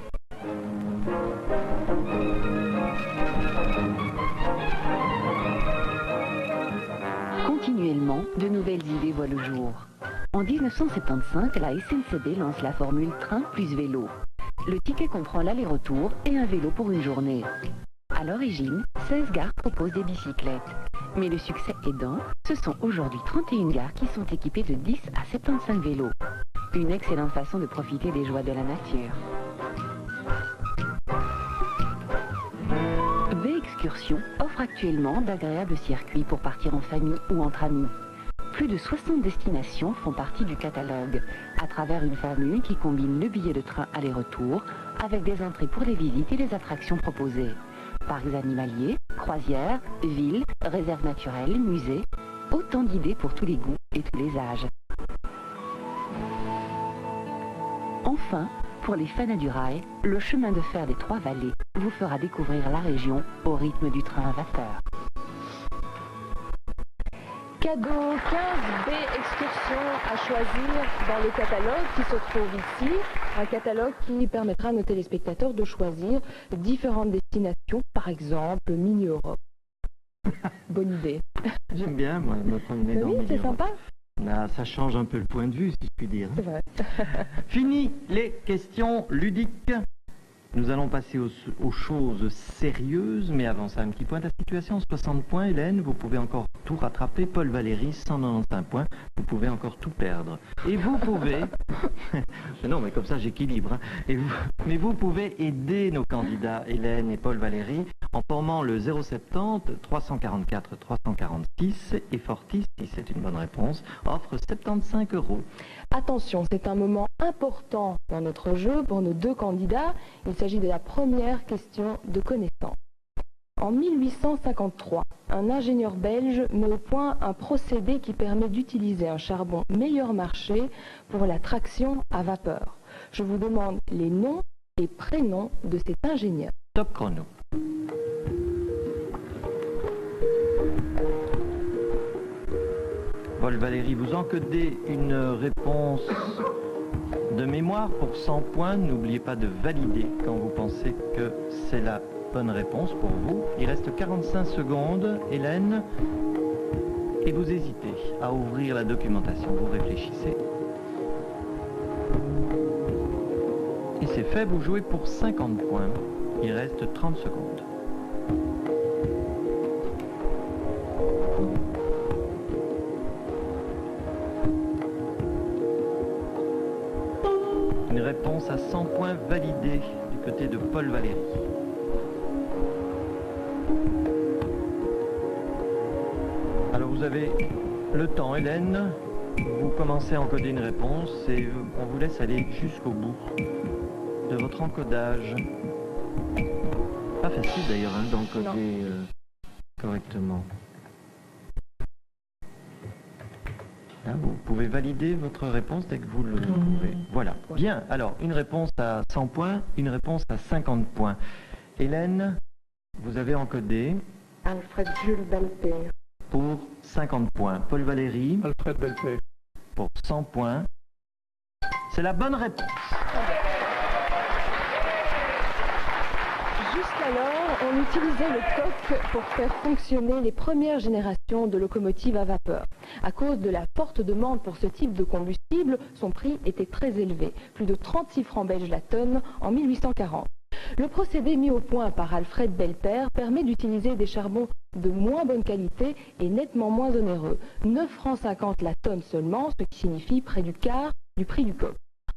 Continuellement, de nouvelles idées voient le jour. En 1975, la SNCB lance la formule train plus vélo. Le ticket comprend l'aller-retour et un vélo pour une journée. À l'origine, 16 gares proposent des bicyclettes. Mais le succès aidant, ce sont aujourd'hui 31 gares qui sont équipées de 10 à 75 vélos. Une excellente façon de profiter des joies de la nature. V-Excursion offre actuellement d'agréables circuits pour partir en famille ou entre amis. Plus de 60 destinations font partie du catalogue, à travers une formule qui combine le billet de train aller-retour avec des entrées pour les visites et les attractions proposées. Parcs animaliers, croisières, villes, réserves naturelles, musées, autant d'idées pour tous les goûts et tous les âges. Enfin, pour les fans du rail, le chemin de fer des Trois-Vallées vous fera découvrir la région au rythme du train à vapeur. Cadeau 15B excursion à choisir dans le catalogue qui se trouve ici. Un catalogue qui permettra à nos téléspectateurs de choisir différentes destinations, par exemple Mini-Europe. Bonne idée. J'aime bien, moi, me promener dans Oui, c'est sympa. Ah, ça change un peu le point de vue, si je puis dire. C'est vrai. Fini les questions ludiques. Nous allons passer aux choses sérieuses, mais avant ça, un petit point de la situation. 60 points, Hélène, vous pouvez encore tout rattraper. Paul Valéry, 195 points, vous pouvez encore tout perdre. Et vous pouvez... non, mais comme ça, j'équilibre. Hein. Mais vous pouvez aider nos candidats, Hélène et Paul Valéry, en formant le 070 344 346 et Fortis, si c'est une bonne réponse, offre 75 €. Attention, c'est un moment important dans notre jeu pour nos deux candidats. Il s'agit de la première question de connaissance. En 1853, un ingénieur belge met au point un procédé qui permet d'utiliser un charbon meilleur marché pour la traction à vapeur. Je vous demande les noms et prénoms de cet ingénieur. Top chrono. Paul Valéry, vous encodez une réponse de mémoire pour 100 points. N'oubliez pas de valider quand vous pensez que c'est la bonne réponse pour vous. Il reste 45 secondes, Hélène, et vous hésitez à ouvrir la documentation. Vous réfléchissez. Et c'est fait, vous jouez pour 50 points. Il reste 30 secondes. Une réponse à 100 points validée du côté de Paul Valéry. Alors vous avez le temps, Hélène. Vous commencez à encoder une réponse et on vous laisse aller jusqu'au bout de votre encodage. Pas facile d'ailleurs hein, d'encoder correctement. Là, vous pouvez valider votre réponse dès que vous le trouvez. Voilà. Bien. Alors, une réponse à 100 points, une réponse à 50 points. Hélène, vous avez encodé... Alfred Jules Belpère. Pour 50 points. Paul Valéry. Alfred Belpère. Pour 100 points. C'est la bonne réponse. Jusqu'alors, on utilisait le coq pour faire fonctionner les premières générations de locomotives à vapeur. À cause de la forte demande pour ce type de combustible, son prix était très élevé, plus de 36 francs belges la tonne en 1840. Le procédé mis au point par Alfred Belpère permet d'utiliser des charbons de moins bonne qualité et nettement moins onéreux. 9,50 francs la tonne seulement, ce qui signifie près du quart du prix du coq.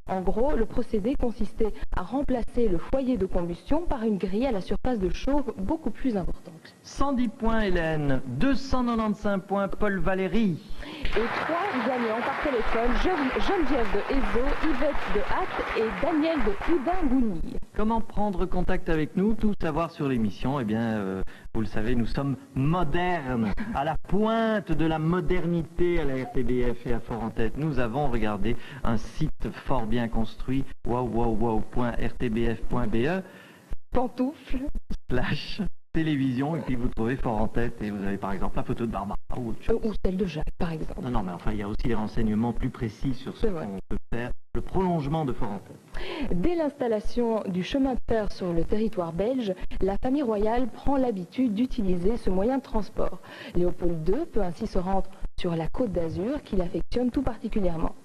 En gros, le procédé consistait à remplacer le foyer de combustion par une grille à la surface de chauffe beaucoup plus importante. 110 points Hélène, 295 points Paul Valéry. Et 3 gagnants par téléphone, Geneviève de Ezo, Yvette de Hatt et Daniel de Houdin-Gouni. Comment prendre contact avec nous, tout savoir sur l'émission? Eh bien, vous le savez, nous sommes modernes, à la pointe de la modernité à la RTBF et à Fort-en-Tête. Nous avons regardé un site fort bien construit, www.rtbf.be, pantoufle /télévision, et puis vous trouvez Fort-en-Tête et vous avez par exemple la photo de Barbara ou autre chose. Ou celle de Jacques, par exemple. Non, mais enfin, il y a aussi des renseignements plus précis sur ce qu'on peut faire, le prolongement de Fort-en-Tête. Dès l'installation du chemin de fer sur le territoire belge, la famille royale prend l'habitude d'utiliser ce moyen de transport. Léopold II peut ainsi se rendre sur la Côte d'Azur, qu'il affectionne tout particulièrement.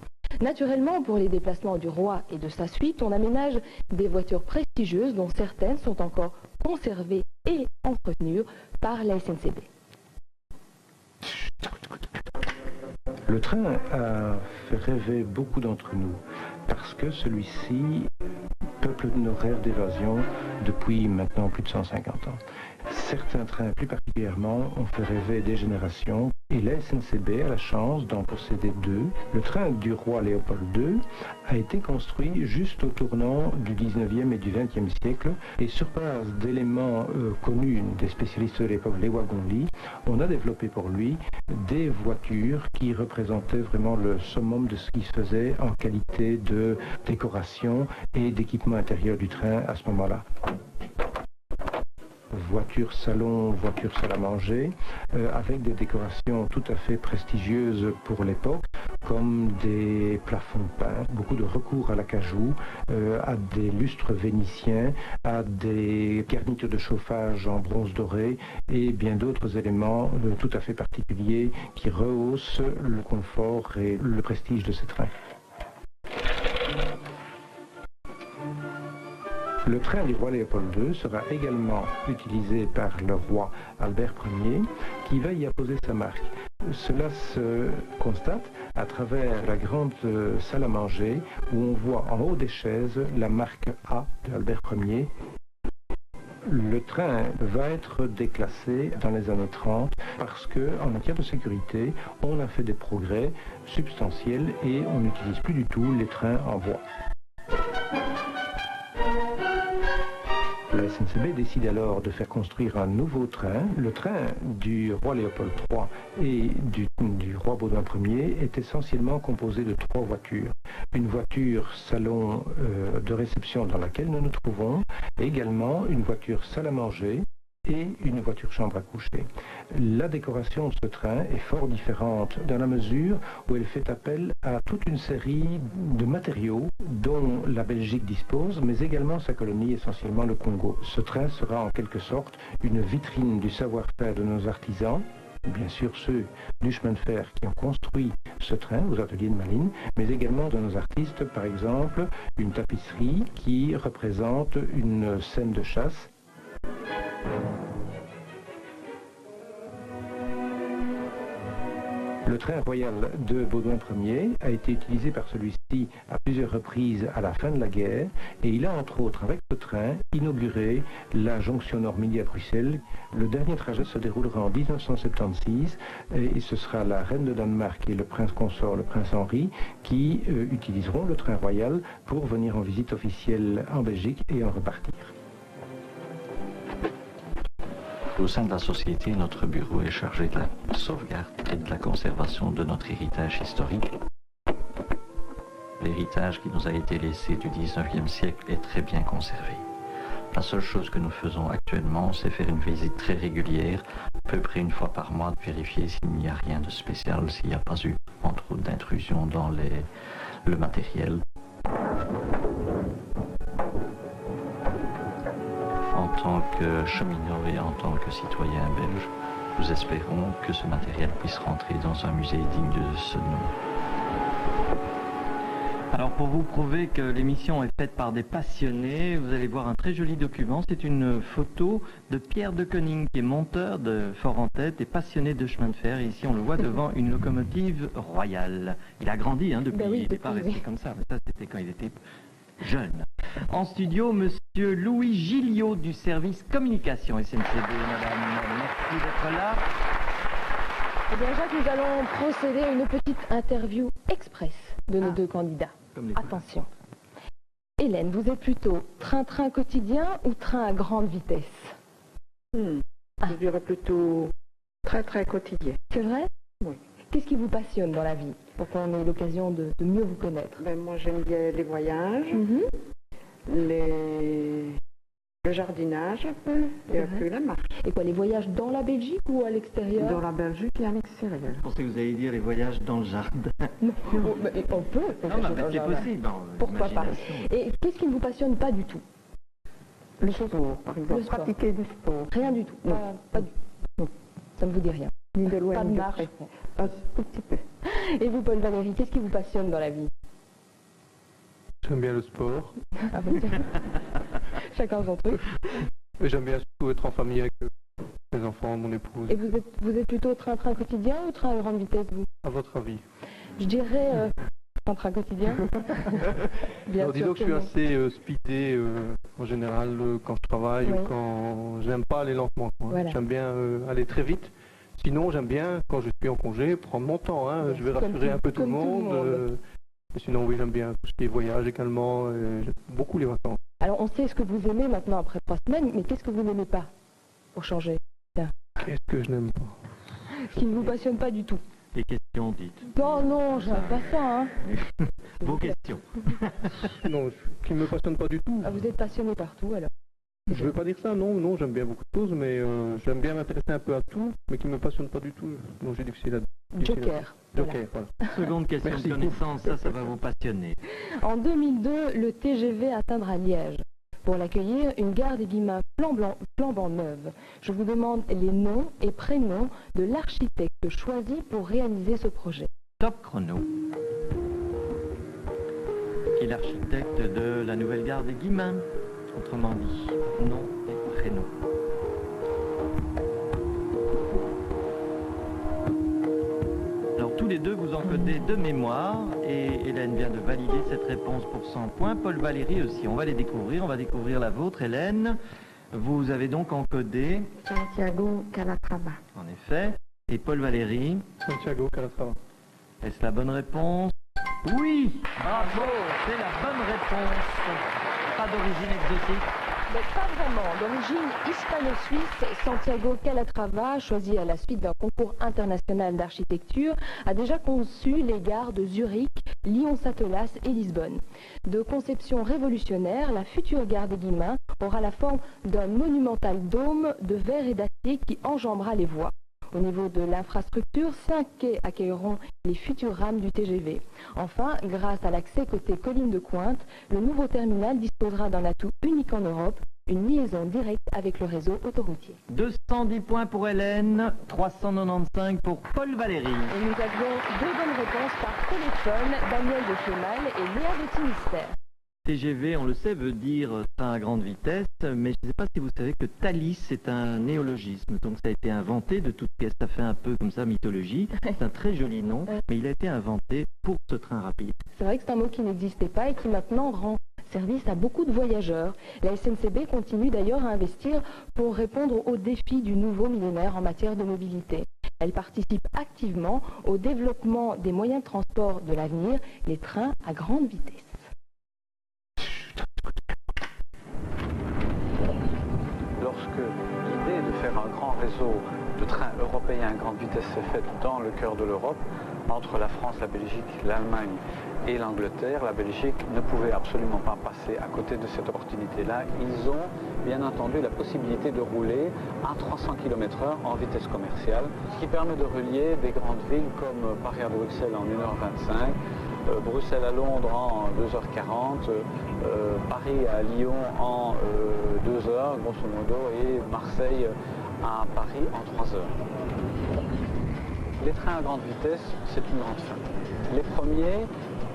Naturellement, pour les déplacements du roi et de sa suite, on aménage des voitures prestigieuses dont certaines sont encore conservées et entretenues par la SNCB. Le train a fait rêver beaucoup d'entre nous parce que celui-ci peuple nos rêves d'évasion depuis maintenant plus de 150 ans. Certains trains plus particulièrement ont fait rêver des générations et la SNCB a la chance d'en posséder deux. Le train du roi Léopold II a été construit juste au tournant du 19e et du 20e siècle et sur base d'éléments connus des spécialistes de l'époque, les wagons-lits, on a développé pour lui des voitures qui représentaient vraiment le summum de ce qui se faisait en qualité de décoration et d'équipement intérieur du train à ce moment-là. Voiture salon, voiture salle à manger, avec des décorations tout à fait prestigieuses pour l'époque, comme des plafonds peints, beaucoup de recours à l'acajou, à des lustres vénitiens, à des garnitures de chauffage en bronze doré et bien d'autres éléments tout à fait particuliers qui rehaussent le confort et le prestige de ces trains. Le train du roi Léopold II sera également utilisé par le roi Albert Ier, qui va y apposer sa marque. Cela se constate à travers la grande salle à manger, où on voit en haut des chaises la marque A d'Albert Ier. Le train va être déclassé dans les années 30 parce qu'en matière de sécurité, on a fait des progrès substantiels et on n'utilise plus du tout les trains en bois. La SNCB décide alors de faire construire un nouveau train. Le train du roi Léopold III et du roi Baudouin Ier est essentiellement composé de 3 voitures. Une voiture salon de réception dans laquelle nous nous trouvons, et également une voiture salle à manger et une voiture chambre à coucher. La décoration de ce train est fort différente dans la mesure où elle fait appel à toute une série de matériaux dont la Belgique dispose, mais également sa colonie, essentiellement le Congo. Ce train sera en quelque sorte une vitrine du savoir-faire de nos artisans, bien sûr ceux du chemin de fer qui ont construit ce train aux ateliers de Malines, mais également de nos artistes, par exemple une tapisserie qui représente une scène de chasse. Le train royal de Baudouin Ier a été utilisé par celui-ci à plusieurs reprises à la fin de la guerre et il a entre autres avec ce train inauguré la jonction Nord-Midi à Bruxelles. Le dernier trajet se déroulera en 1976 et ce sera la reine de Danemark et le prince consort, le prince Henri, qui utiliseront le train royal pour venir en visite officielle en Belgique et en repartir. Au sein de la société, notre bureau est chargé de la sauvegarde et de la conservation de notre héritage historique. L'héritage qui nous a été laissé du 19e siècle est très bien conservé. La seule chose que nous faisons actuellement, c'est faire une visite très régulière, à peu près une fois par mois, vérifier s'il n'y a rien de spécial, s'il n'y a pas eu, entre autres, d'intrusion dans le matériel. En tant que cheminots et en tant que citoyens belges, nous espérons que ce matériel puisse rentrer dans un musée digne de ce nom. Alors pour vous prouver que l'émission est faite par des passionnés, vous allez voir un très joli document. C'est une photo de Pierre de Koning, qui est monteur de Fort en Tête et passionné de chemin de fer. Et ici on le voit devant une locomotive royale. Il a grandi depuis, il n'est pas resté comme ça, mais ça c'était quand il était jeune. En studio, monsieur Louis Gilliot du service communication SNCB. Madame, merci d'être là. Eh bien Jacques, nous allons procéder à une petite interview express de nos deux candidats. Attention. Hélène, vous êtes plutôt train-train quotidien ou train à grande vitesse? Je dirais plutôt très quotidien. C'est vrai? Oui. Qu'est-ce qui vous passionne dans la vie, pour qu'on ait l'occasion de mieux vous connaître? Moi j'aime bien les voyages, le jardinage un peu, et un peu la marche. Et quoi, les voyages dans la Belgique ou à l'extérieur? Dans la Belgique et à l'extérieur. Je pensais que vous alliez dire les voyages dans le jardin. Non, on peut. Non, mais c'est possible. Pourquoi pas? Et qu'est-ce qui ne vous passionne pas du tout? Le sport, par exemple. Pratiquer du sport. Rien du tout. Pas du tout. Ça ne vous dit rien. Ni de loin, pas de ni de marche. près. Un tout petit peu. Et vous, Paul Valéry, qu'est-ce qui vous passionne dans la vie? J'aime bien le sport. Ah, bon, chacun son truc. Et j'aime bien surtout être en famille avec mes enfants, mon épouse. Et vous êtes plutôt train-train quotidien ou train à grande vitesse, vous? À votre avis? Je dirais train-train quotidien. Bien sûr. Disons que je suis assez speedé en général quand je travaille ou quand j'aime pas aller lentement. Voilà. J'aime bien aller très vite. Sinon, j'aime bien, quand je suis en congé, prendre mon temps. Je vais rassurer un peu tout le monde. Mais sinon, oui, j'aime bien tout ce qui est voyage également. J'aime beaucoup les vacances. Alors, on sait ce que vous aimez maintenant après 3 semaines, mais qu'est-ce que vous n'aimez pas pour changer? Qu'est-ce que je n'aime pas? Ce qui ne vous passionne pas du tout. Les questions dites. Non, je n'aime pas ça. Vos questions. Non, qui ne me passionne pas du tout. Ah, vous êtes passionné partout, alors? Je ne veux pas dire ça, non, j'aime bien beaucoup de choses, mais j'aime bien m'intéresser un peu à tout, mais qui ne me passionne pas du tout. Donc j'ai difficile à dire. Joker. Voilà. Seconde question de connaissance, ça va vous passionner. En 2002, le TGV atteindra Liège. Pour l'accueillir, une gare des Guillemins flambant neuve. Je vous demande les noms et prénoms de l'architecte choisi pour réaliser ce projet. Top chrono. Qui est l'architecte de la nouvelle gare des Guillemins? Autrement dit, nom et prénom. Alors tous les deux vous encodez de mémoire et Hélène vient de valider cette réponse pour 100 points. Paul Valéry aussi, on va les découvrir. On va découvrir la vôtre, Hélène. Vous avez donc encodé Santiago Calatrava. En effet. Et Paul Valéry? Santiago Calatrava. Est-ce la bonne réponse? Oui! Bravo! C'est la bonne réponse. Pas d'origine exotique? Mais pas vraiment. D'origine hispano-suisse, Santiago Calatrava, choisi à la suite d'un concours international d'architecture, a déjà conçu les gares de Zurich, Lyon-Satelas et Lisbonne. De conception révolutionnaire, la future gare des Guillemins aura la forme d'un monumental dôme de verre et d'acier qui enjambera les voies. Au niveau de l'infrastructure, 5 quais accueilleront les futures rames du TGV. Enfin, grâce à l'accès côté colline de Cointe, le nouveau terminal disposera d'un atout unique en Europe, une liaison directe avec le réseau autoroutier. 210 points pour Hélène, 395 pour Paul Valéry. Et nous avions 2 bonnes réponses par téléphone, Daniel de Flemal et Léa de Finistère. TGV, on le sait, veut dire train à grande vitesse, mais je ne sais pas si vous savez que Thalys est un néologisme, donc ça a été inventé de toutes pièces, ça fait un peu comme ça mythologie, c'est un très joli nom, mais il a été inventé pour ce train rapide. C'est vrai que c'est un mot qui n'existait pas et qui maintenant rend service à beaucoup de voyageurs. La SNCB continue d'ailleurs à investir pour répondre aux défis du nouveau millénaire en matière de mobilité. Elle participe activement au développement des moyens de transport de l'avenir, les trains à grande vitesse. Lorsque l'idée de faire un grand réseau de trains européens à grande vitesse s'est faite dans le cœur de l'Europe, entre la France, la Belgique, l'Allemagne et l'Angleterre, la Belgique ne pouvait absolument pas passer à côté de cette opportunité-là. Ils ont bien entendu la possibilité de rouler à 300 km/h en vitesse commerciale, ce qui permet de relier des grandes villes comme Paris à Bruxelles en 1h25, Bruxelles à Londres en 2h40, Paris à Lyon en 2h grosso modo et Marseille à Paris en 3h. Les trains à grande vitesse, c'est une grande fin. Les premiers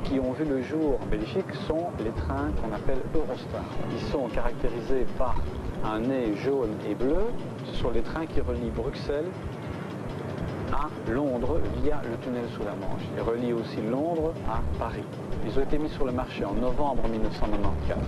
qui ont vu le jour en Belgique sont les trains qu'on appelle Eurostar. Ils sont caractérisés par un nez jaune et bleu. Ce sont les trains qui relient Bruxelles à Londres via le tunnel sous la Manche. Ils relient aussi Londres à Paris. Ils ont été mis sur le marché en novembre 1994.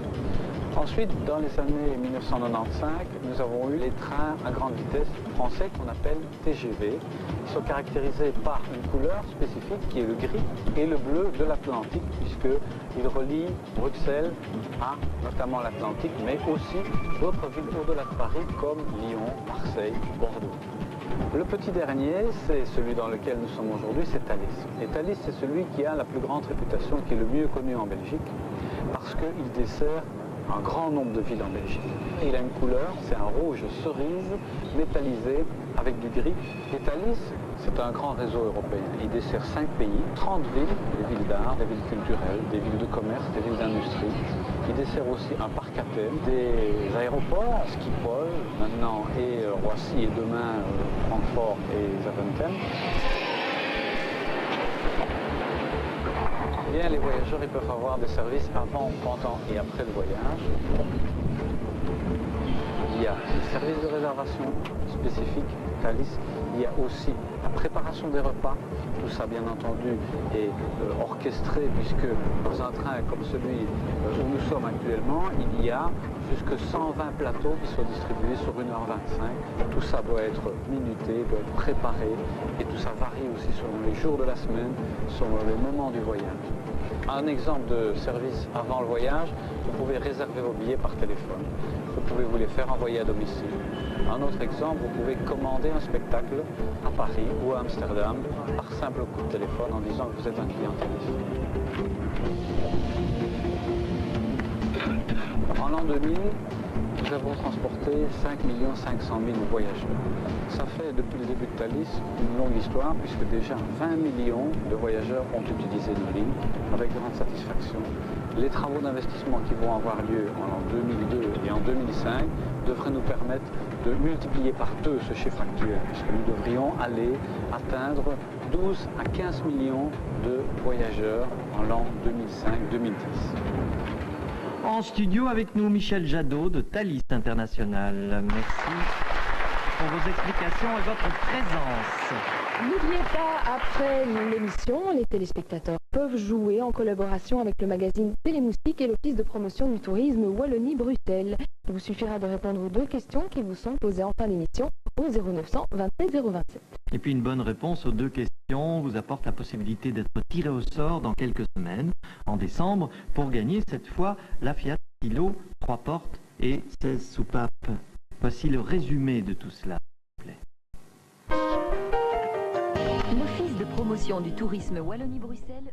Ensuite, dans les années 1995, nous avons eu les trains à grande vitesse français qu'on appelle TGV. Ils sont caractérisés par une couleur spécifique qui est le gris et le bleu de l'Atlantique, puisqu'ils relient Bruxelles à notamment l'Atlantique, mais aussi d'autres villes au-delà de Paris comme Lyon, Marseille, Bordeaux. Le petit dernier, c'est celui dans lequel nous sommes aujourd'hui, c'est Thalys. Et Thalys, c'est celui qui a la plus grande réputation, qui est le mieux connu en Belgique, parce qu'il dessert un grand nombre de villes en Belgique. Il a une couleur, c'est un rouge cerise métallisé avec du gris. Et Thalys, c'est un grand réseau européen. Il dessert 5 pays, 30 villes, des villes d'art, des villes culturelles, des villes de commerce, des villes d'industrie. Il dessert aussi un parc à thème, des aéroports, Schiphol maintenant et Roissy et demain Francfort et Zaventem. Bien, les voyageurs ils peuvent avoir des services avant, pendant et après le voyage. Il y a des services de réservation spécifiques, Thalys. Il y a aussi la préparation des repas. Tout ça, bien entendu, est orchestré puisque dans un train comme celui où nous sommes actuellement, il y a jusque 120 plateaux qui sont distribués sur 1h25. Tout ça doit être minuté, doit être préparé et tout ça varie aussi selon les jours de la semaine, selon les moments du voyage. Un exemple de service avant le voyage, vous pouvez réserver vos billets par téléphone. Vous pouvez vous les faire envoyer à domicile. Un autre exemple, vous pouvez commander un spectacle à Paris ou à Amsterdam par simple coup de téléphone en disant que vous êtes un client Thalys. En l'an 2000, nous avons transporté 5 500 000 voyageurs. Ça fait depuis le début de Thalys une longue histoire puisque déjà 20 millions de voyageurs ont utilisé nos lignes avec grande satisfaction. Les travaux d'investissement qui vont avoir lieu en 2002 et en 2005 devraient nous permettre de multiplier par 2 ce chiffre actuel puisque nous devrions aller atteindre 12 à 15 millions de voyageurs en l'an 2005-2010. En studio avec nous, Michel Jadot de Thalys International. Merci pour vos explications et votre présence. N'oubliez pas, après l'émission, les téléspectateurs peuvent jouer en collaboration avec le magazine Télémoustique et l'Office de promotion du tourisme Wallonie-Bruxelles. Il vous suffira de répondre aux 2 questions qui vous sont posées en fin d'émission au 0900 27 027. Et puis une bonne réponse aux 2 questions vous apporte la possibilité d'être tiré au sort dans quelques semaines, en décembre, pour gagner cette fois la Fiat Stilo 3 portes et 16 soupapes. Voici le résumé de tout cela. L'Office de promotion du tourisme Wallonie-Bruxelles